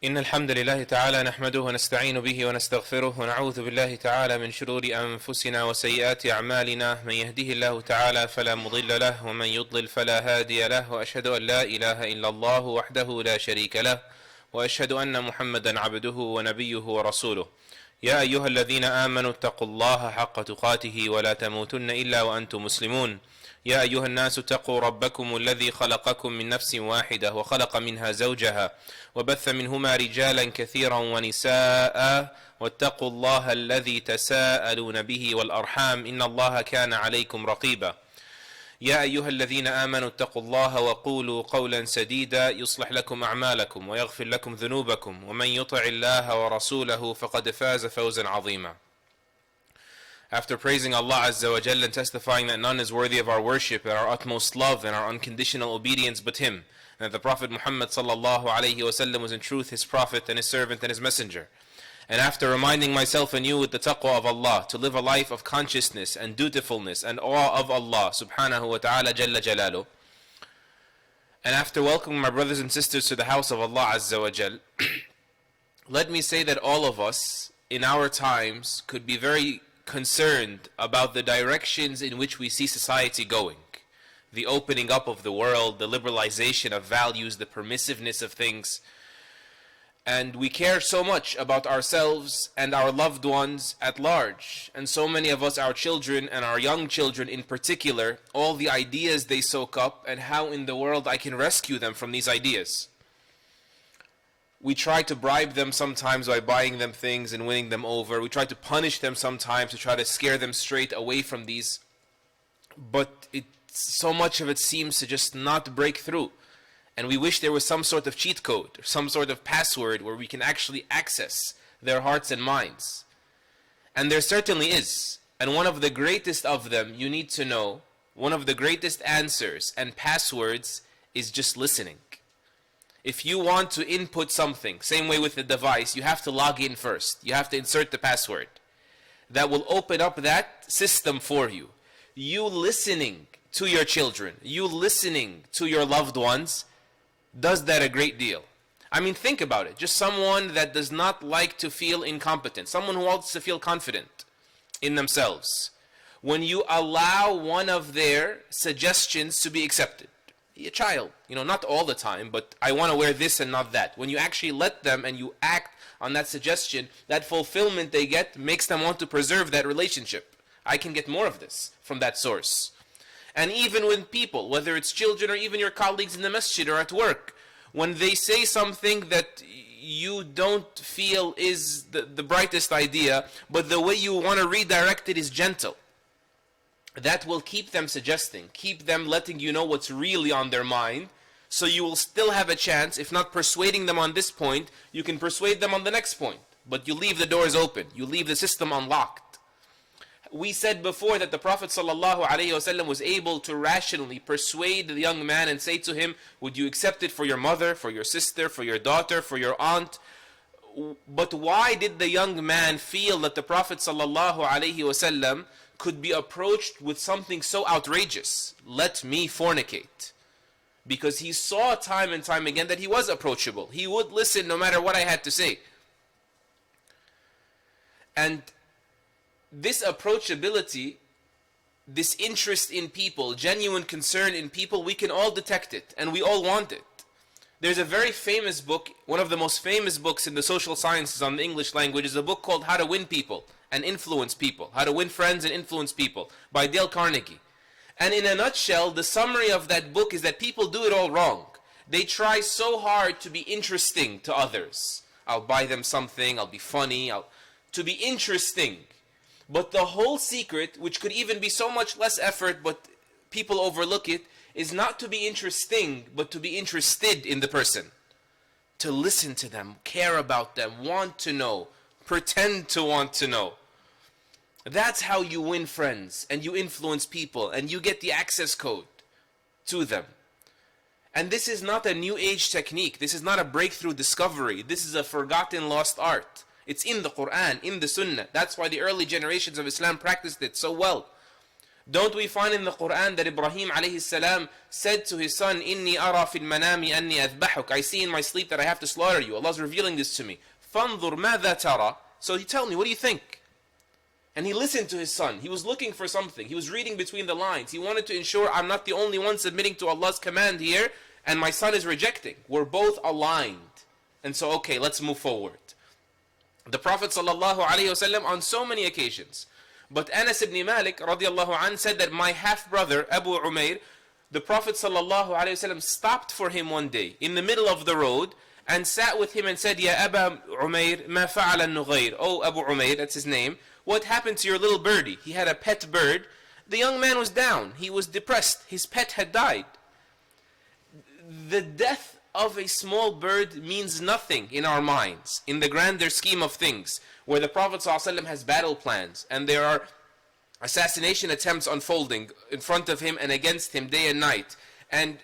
إن الحمد لله تعالى نحمده ونستعين به ونستغفره ونعوذ بالله تعالى من شرور أنفسنا وسيئات أعمالنا. من يهده الله تعالى فلا مضل له ومن يضلل فلا هادي له، وأشهد أن لا إله إلا الله وحده لا شريك له، وأشهد أن محمدا عبده ونبيه ورسوله. يا أيها الذين آمنوا اتقوا الله حق تقاته ولا تموتن إلا وأنتم مسلمون. يا أيها الناس اتقوا ربكم الذي خلقكم من نفس واحدة وخلق منها زوجها وبث منهما رجالا كثيرا ونساء، واتقوا الله الذي تساءلون به والأرحام إن الله كان عليكم رقيبا. يا أيها الذين آمنوا اتقوا الله وقولوا قولا سديدا يصلح لكم أعمالكم ويغفر لكم ذنوبكم، ومن يطع الله ورسوله فقد فاز فوزا عظيما. After praising Allah Azza wa Jalla and testifying that none is worthy of our worship and our utmost love and our unconditional obedience but Him, and that the Prophet Muhammad sallallahu alayhi wa sallam was in truth His Prophet and His servant and His messenger, and after reminding myself and you with the taqwa of Allah to live a life of consciousness and dutifulness and awe of Allah subhanahu wa ta'ala jalla jalalu, and after welcoming my brothers and sisters to the house of Allah Azza wa Jal, let me say that all of us in our times could be very concerned about the directions in which we see society going. The opening up of the world, the liberalization of values, the permissiveness of things. And we care so much about ourselves and our loved ones at large. And so many of us, our children and our young children in particular, all the ideas they soak up and how in the world I can rescue them from these ideas. We try to bribe them sometimes by buying them things and winning them over. We try to punish them sometimes to try to scare them straight away from these. But so much of it seems to just not break through. And we wish there was some sort of cheat code, or some sort of password where we can actually access their hearts and minds. And there certainly is. And one of the greatest of them, you need to know, one of the greatest answers and passwords is just listening. If you want to input something, same way with the device, you have to log in first. You have to insert the password. That will open up that system for you. You listening to your children, you listening to your loved ones, does that a great deal. I mean, think about it. Just someone that does not like to feel incompetent. Someone who wants to feel confident in themselves. When you allow one of their suggestions to be accepted. A child, not all the time, but I want to wear this and not that. When you actually let them and you act on that suggestion, that fulfillment they get makes them want to preserve that relationship. I can get more of this from that source. And even with people, whether it's children or even your colleagues in the masjid or at work, when they say something that you don't feel is the brightest idea, but the way you want to redirect it is gentle, that will keep them suggesting, keep them letting you know what's really on their mind, so you will still have a chance. If not persuading them on this point, you can persuade them on the next point. But you leave the doors open, you leave the system unlocked. We said before that the Prophet ﷺ was able to rationally persuade the young man and say to him, would you accept it for your mother, for your sister, for your daughter, for your aunt? But why did the young man feel that the Prophet ﷺ could be approached with something so outrageous? Let me fornicate. Because he saw time and time again that he was approachable. He would listen no matter what I had to say. And this approachability, this interest in people, genuine concern in people, we can all detect it and we all want it. There's a very famous book, one of the most famous books in the social sciences on the English language, is a book called How to Win People and Influence People. How to Win Friends and Influence People by Dale Carnegie. And in a nutshell, the summary of that book is that people do it all wrong. They try so hard to be interesting to others. I'll buy them something, I'll be funny, to be interesting. But the whole secret, which could even be so much less effort, but people overlook it, is not to be interesting, but to be interested in the person. To listen to them, care about them, want to know, pretend to want to know. That's how you win friends, and you influence people, and you get the access code to them. And this is not a new age technique. This is not a breakthrough discovery. This is a forgotten lost art. It's in the Quran, in the Sunnah. That's why the early generations of Islam practiced it so well. Don't we find in the Quran that Ibrahim alayhi salam said to his son, Inni ara fil manami anni adbahuk. I see in my sleep that I have to slaughter you. Allah is revealing this to me. Fanzur madha tara. So he tell me, what do you think? And he listened to his son. He was looking for something. He was reading between the lines. He wanted to ensure I'm not the only one submitting to Allah's command here, and my son is rejecting. We're both aligned. And so, okay, let's move forward. The Prophet ﷺ on so many occasions. But Anas ibn Malik radiallahu anh said that my half-brother, Abu Umair, the Prophet ﷺ stopped for him one day in the middle of the road and sat with him and said, Ya Aba Umair, ma fa'ala al-Nughayr. Oh, Abu Umair, that's his name. What happened to your little birdie? He had a pet bird. The young man was down. He was depressed. His pet had died. The death of a small bird means nothing in our minds, in the grander scheme of things, where the Prophet ﷺ has battle plans and there are assassination attempts unfolding in front of him and against him day and night, and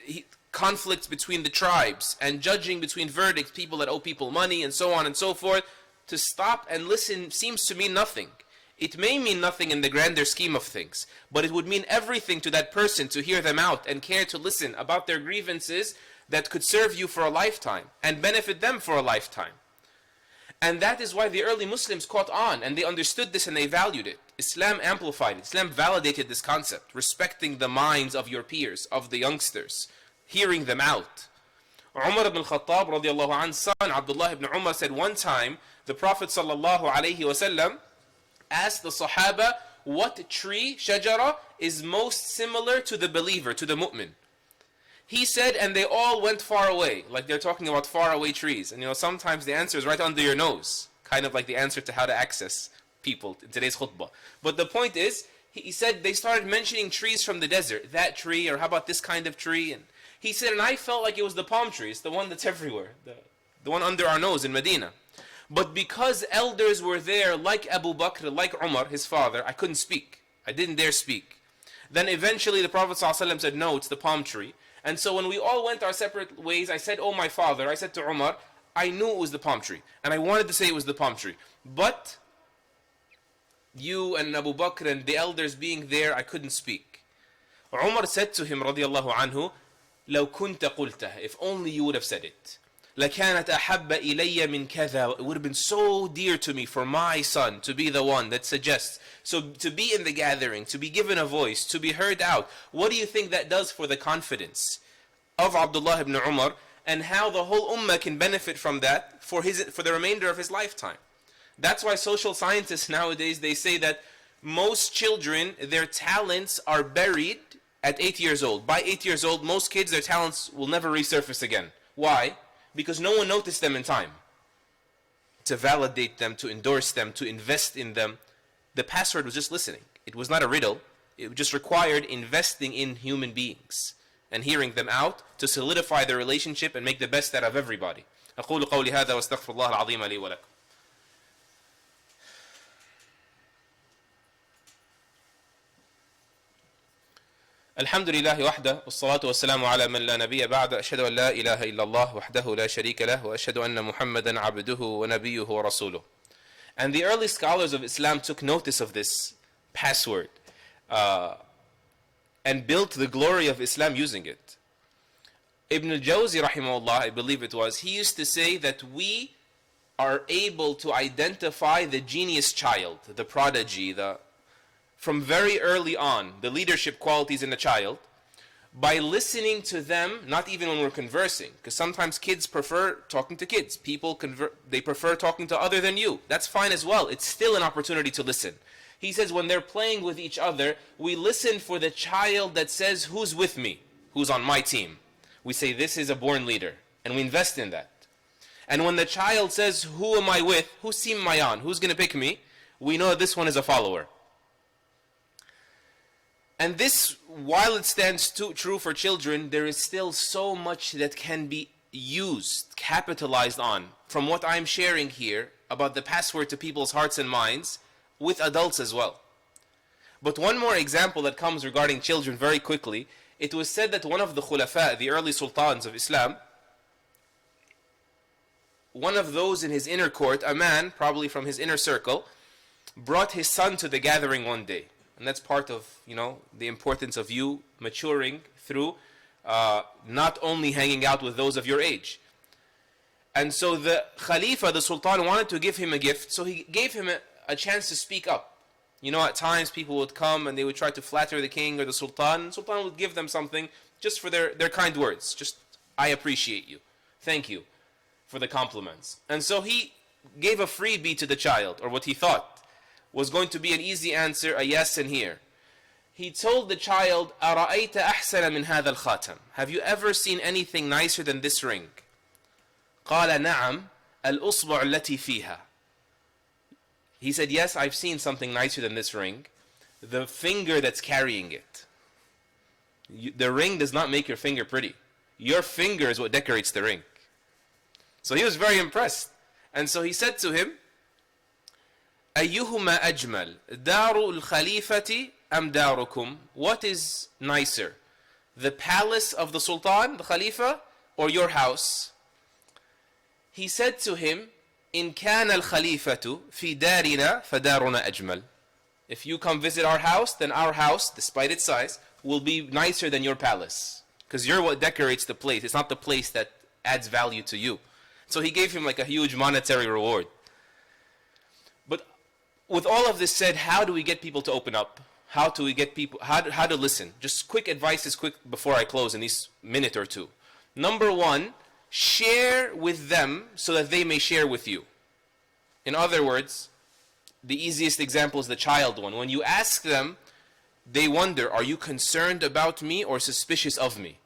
conflicts between the tribes and judging between verdicts, people that owe people money and so on and so forth. To stop and listen seems to mean nothing. It may mean nothing in the grander scheme of things, but it would mean everything to that person to hear them out and care to listen about their grievances that could serve you for a lifetime and benefit them for a lifetime. And that is why the early Muslims caught on and they understood this and they valued it. Islam amplified it. Islam validated this concept, respecting the minds of your peers, of the youngsters, hearing them out. Umar ibn Khattab radiallahu anhu's son Abdullah ibn Umar said one time the Prophet sallallahu alayhi wasallam asked the Sahaba what tree, shajara, is most similar to the believer, to the mu'min. He said, and they all went far away, like they're talking about far away trees. And sometimes the answer is right under your nose, kind of like the answer to how to access people in today's khutbah. But the point is, he said they started mentioning trees from the desert, that tree, or how about this kind of tree? And he said, and I felt like it was the palm tree, it's the one that's everywhere, the one under our nose in Medina. But because elders were there, like Abu Bakr, like Umar, his father, I couldn't speak. I didn't dare speak. Then eventually the Prophet ﷺ said, no, it's the palm tree. And so when we all went our separate ways, I said, oh my father, I said to Umar, I knew it was the palm tree. And I wanted to say it was the palm tree. But you and Abu Bakr and the elders being there, I couldn't speak. Umar said to him, radiallahu anhu, لو كنت قلته, if only you would have said it. لكانت أحب إلي من كذا. It would have been so dear to me for my son to be the one that suggests. So to be in the gathering, to be given a voice, to be heard out. What do you think that does for the confidence of Abdullah ibn Umar, and how the whole ummah can benefit from that for the remainder of his lifetime? That's why social scientists nowadays, they say that most children, their talents are buried at 8 years old. By 8 years old, most kids, their talents will never resurface again. Why? Because no one noticed them in time. To validate them, to endorse them, to invest in them. The password was just listening. It was not a riddle. It just required investing in human beings and hearing them out to solidify the relationship and make the best out of everybody. أقول قولي هذا واستغفر الله العظيم لي ولكم. الحمد لله وحده والصلاة والسلام على من لا نبي بعد أشهد أن لا إله إلا الله وحده لا شريك له وأشهد أن محمدا عبده ونبيه ورسوله. And the early scholars of Islam took notice of this password and built the glory of Islam using it. Ibn al-Jawzi rahimahullah, I believe it was, he used to say that we are able to identify the genius child, the prodigy, from very early on, the leadership qualities in a child, by listening to them, not even when we're conversing, because sometimes kids prefer talking to kids. People they prefer talking to other than you. That's fine as well. It's still an opportunity to listen. He says when they're playing with each other, we listen for the child that says, who's with me? Who's on my team? We say, this is a born leader, and we invest in that. And when the child says, who am I with? Whose team am I on? Who's going to pick me? We know this one is a follower. And this, while it stands true for children, there is still so much that can be used, capitalized on, from what I'm sharing here about the password to people's hearts and minds, with adults as well. But one more example that comes regarding children very quickly. It was said that one of the khulafa, the early sultans of Islam, one of those in his inner court, a man, probably from his inner circle, brought his son to the gathering one day. And that's part of, the importance of you maturing through not only hanging out with those of your age. And so the Khalifa, the Sultan, wanted to give him a gift, so he gave him a chance to speak up. At times people would come and they would try to flatter the king or the Sultan. The Sultan would give them something just for their kind words. Just, I appreciate you. Thank you for the compliments. And so he gave a freebie to the child, or what he thought was going to be an easy answer, a yes and here. He told the child, أَرَأَيْتَ أَحْسَنَ مِنْ هَذَا الْخَاتَمِ. Have you ever seen anything nicer than this ring? قَالَ نَعَمْ الْأُصْبُعُ الَّتِي فِيهَا. He said, yes, I've seen something nicer than this ring. The finger that's carrying it. The ring does not make your finger pretty. Your finger is what decorates the ring. So he was very impressed. And so he said to him, أَيُّهُمَا أَجْمَلْ دَارُ الْخَلِيفَةِ أَمْ دَارُكُمْ. What is nicer? The palace of the Sultan, the Khalifa, or your house? He said to him, إِن كَانَ الْخَلِيفَةُ فِي دَارِنَا فَدَارُنَا أَجْمَلْ. If you come visit our house, then our house, despite its size, will be nicer than your palace. Because you're what decorates the place. It's not the place that adds value to you. So he gave him like a huge monetary reward. But with all of this said, how do we get people to open up? How do we get people, how to listen? Just quick advice is quick before I close in this minute or two. Number one, share with them so that they may share with you. In other words, the easiest example is the child one. When you ask them, they wonder, are you concerned about me or suspicious of me?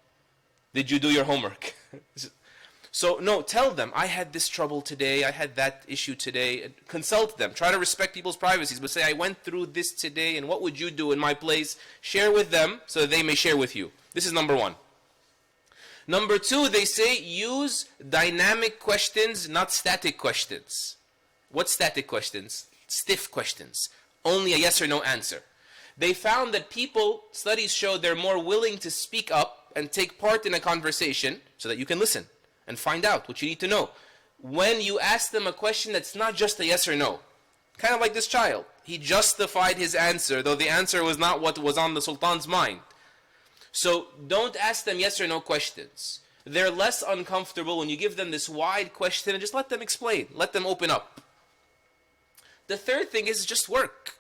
Did you do your homework? So no, tell them, I had this trouble today, I had that issue today. Consult them. Try to respect people's privacies, but say, I went through this today, and what would you do in my place? Share with them so that they may share with you. This is number one. Number two, they say, use dynamic questions, not static questions. What static questions? Stiff questions. Only a yes or no answer. They found that people, studies show they're more willing to speak up and take part in a conversation so that you can listen and find out what you need to know. When you ask them a question that's not just a yes or no. Kind of like this child. He justified his answer, though the answer was not what was on the Sultan's mind. So don't ask them yes or no questions. They're less uncomfortable when you give them this wide question and just let them explain. Let them open up. The third thing is just work.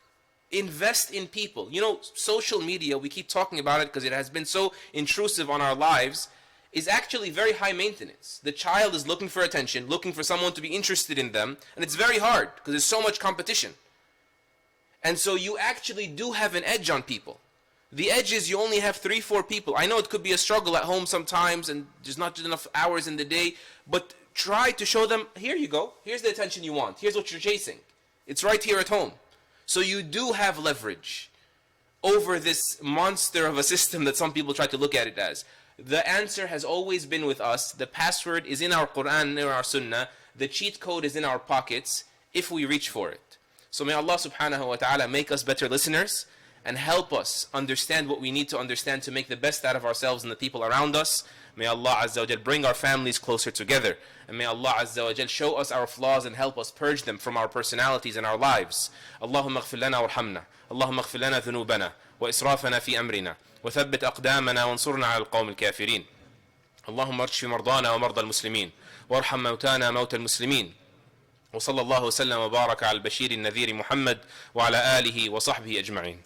Invest in people. Social media, we keep talking about it because it has been so intrusive on our lives, is actually very high maintenance. The child is looking for attention, looking for someone to be interested in them, and it's very hard because there's so much competition. And so you actually do have an edge on people. The edge is you only have 3-4 people. I know it could be a struggle at home sometimes and there's not enough hours in the day, but try to show them, here you go, here's the attention you want, here's what you're chasing. It's right here at home. So you do have leverage over this monster of a system that some people try to look at it as. The answer has always been with us. The password is in our Quran, in our Sunnah. The cheat code is in our pockets if we reach for it. So may Allah subhanahu wa ta'ala make us better listeners and help us understand what we need to understand to make the best out of ourselves and the people around us. May Allah Azza wa Jal bring our families closer together. And may Allah Azza wa Jal show us our flaws and help us purge them from our personalities and our lives. Allahumma ighfir lana warhamna. Allahumma ighfir lana dhunubana wa israfana fi amrina. وثبت أقدامنا وانصرنا على القوم الكافرين. اللهم اشف مرضانا ومرضى المسلمين وارحم موتانا موتى المسلمين. وصلى الله وسلم وبارك على البشير النذير محمد وعلى آله وصحبه أجمعين.